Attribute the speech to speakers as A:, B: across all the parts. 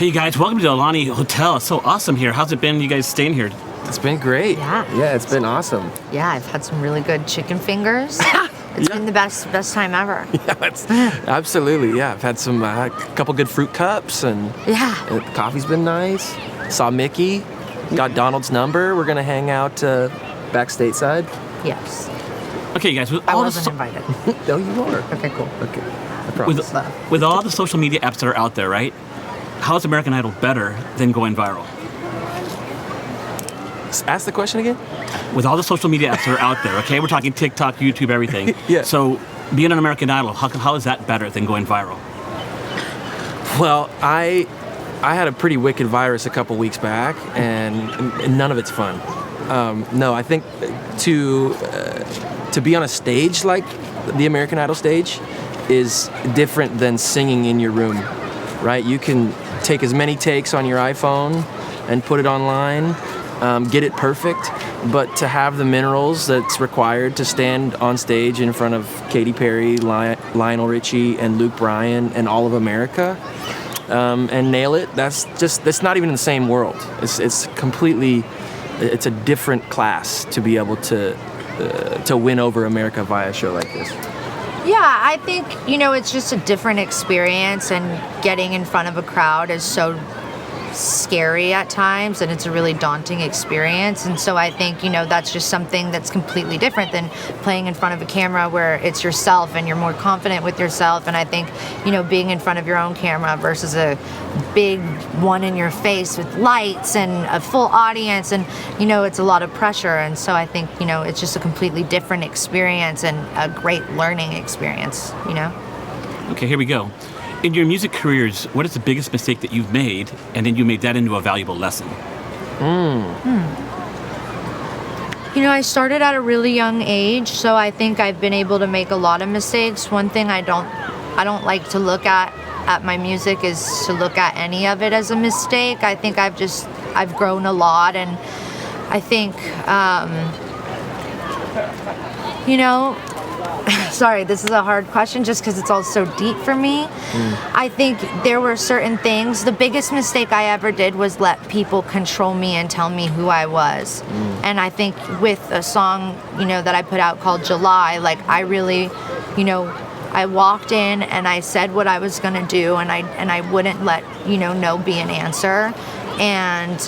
A: Hey guys, welcome to the Aulani Hotel. It's so awesome here. How's it been, you guys staying here?
B: It's been great.
C: Yeah,
B: it's been awesome.
C: Yeah, I've had some really good chicken fingers. It's been the best time ever.
B: Absolutely. Yeah, I've had some couple good fruit cups, and the coffee's been nice. Saw Mickey, got Donald's number. We're gonna hang out back stateside.
C: Yes.
A: Okay, guys.
C: I wasn't invited.
B: No, you are.
C: Okay, cool.
B: Okay, I promise.
A: With all the social media apps that are out there, right? How is American Idol better than going viral?
B: Ask the question again.
A: With all the social media apps that are out there, okay? We're talking TikTok, YouTube, everything.
B: Yeah.
A: So, being an American Idol, how is that better than going viral?
B: Well, I had a pretty wicked virus a couple weeks back, and none of it's fun. No, I think to be on a stage like the American Idol stage is different than singing in your room, right? You can take as many takes on your iPhone and put it online, get it perfect, but to have the minerals that's required to stand on stage in front of Katy Perry, Lionel Richie, and Luke Bryan, and all of America, and nail it, that's not even in the same world. It's a different class to be able to win over America via a show like this.
C: Yeah, I think, it's just a different experience, and getting in front of a crowd is so scary at times, and it's a really daunting experience. And so I think, that's just something that's completely different than playing in front of a camera where it's yourself and you're more confident with yourself. And I think, being in front of your own camera versus a big one in your face with lights and a full audience, and, it's a lot of pressure. And so I think, it's just a completely different experience and a great learning experience,
A: Okay, here we go. In your music careers, what is the biggest mistake that you've made, and then you made that into a valuable lesson?
C: I started at a really young age, so I think I've been able to make a lot of mistakes. One thing I don't like to look at my music is to look at any of it as a mistake. I think I've grown a lot, and I think, sorry, this is a hard question just because it's all so deep for me. I think there were certain things. The biggest mistake I ever did was let people control me and tell me who I was. And I think with a song, that I put out called July, I really, I walked in and I said what I was gonna do, and I wouldn't let, no be an answer. And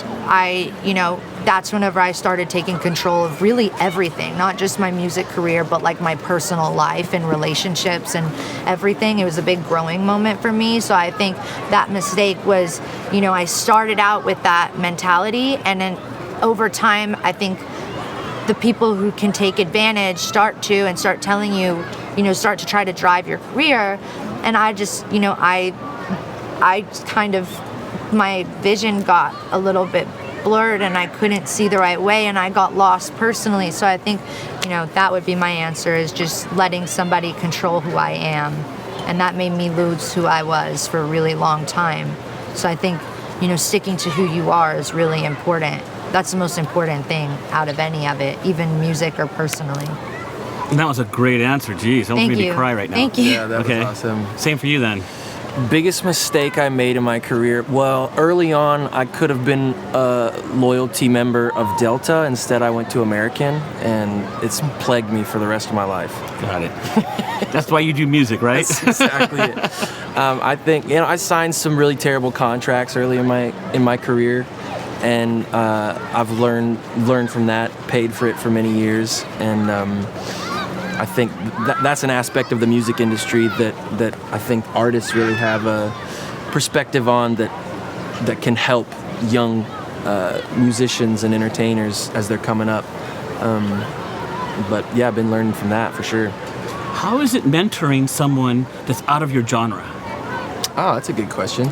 C: that's whenever I started taking control of really everything, not just my music career, but my personal life and relationships and everything. It was a big growing moment for me. So I think that mistake was, I started out with that mentality, and then over time, I think the people who can take advantage start telling you, start to try to drive your career. And I just, I kind of, my vision got a little bit blurred, and I couldn't see the right way, and I got lost personally. So I think, that would be my answer, is just letting somebody control who I am. And that made me lose who I was for a really long time. So I think, sticking to who you are is really important. That's the most important thing out of any of it, even music or personally.
A: And that was a great answer. Jeez, that made me cry right now.
C: Thank you.
B: Yeah, that was awesome.
A: Same for you then.
B: Biggest mistake I made in my career? Well, early on, I could have been a loyalty member of Delta. Instead, I went to American, and it's plagued me for the rest of my life.
A: Got it. That's why you do music, right?
B: That's exactly it. I think, I signed some really terrible contracts early in my career, and I've learned from that, paid for it for many years, and I think that's an aspect of the music industry that I think artists really have a perspective on that can help young musicians and entertainers as they're coming up. But yeah, I've been learning from that for sure.
A: How is it mentoring someone that's out of your genre?
B: Oh, that's a good question.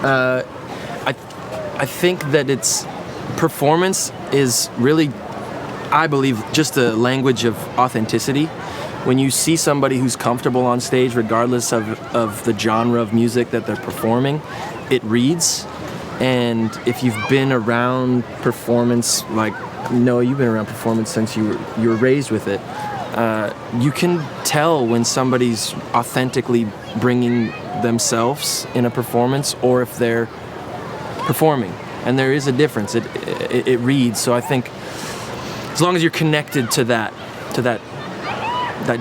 B: I think that it's performance is really, I believe, just a language of authenticity. When you see somebody who's comfortable on stage, regardless of the genre of music that they're performing, it reads. And if you've been around performance, you've been around performance since you were raised with it, you can tell when somebody's authentically bringing themselves in a performance or if they're performing. And there is a difference. It reads. So I think as long as you're connected to that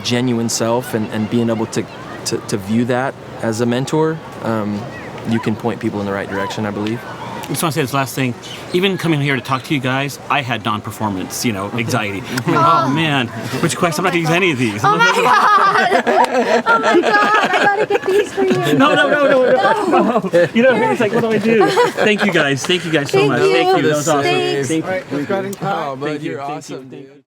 B: genuine self and being able to view that as a mentor, you can point people in the right direction, I believe.
A: I just want to say this last thing. Even coming here to talk to you guys, I had non-performance, anxiety. Oh man, which question? I'm not going to use any of these.
C: Oh my god! Oh my god! I gotta get these for you.
A: No. It's like, what do I do? Thank you guys so much.
C: Thank you.
A: Thank you. That was awesome.
C: Thanks.
A: Thank you.
D: All right, let's go ahead and cut.
B: Oh, bud,
A: Thank you.
B: you're
A: Thank
B: awesome,
A: you.
B: dude.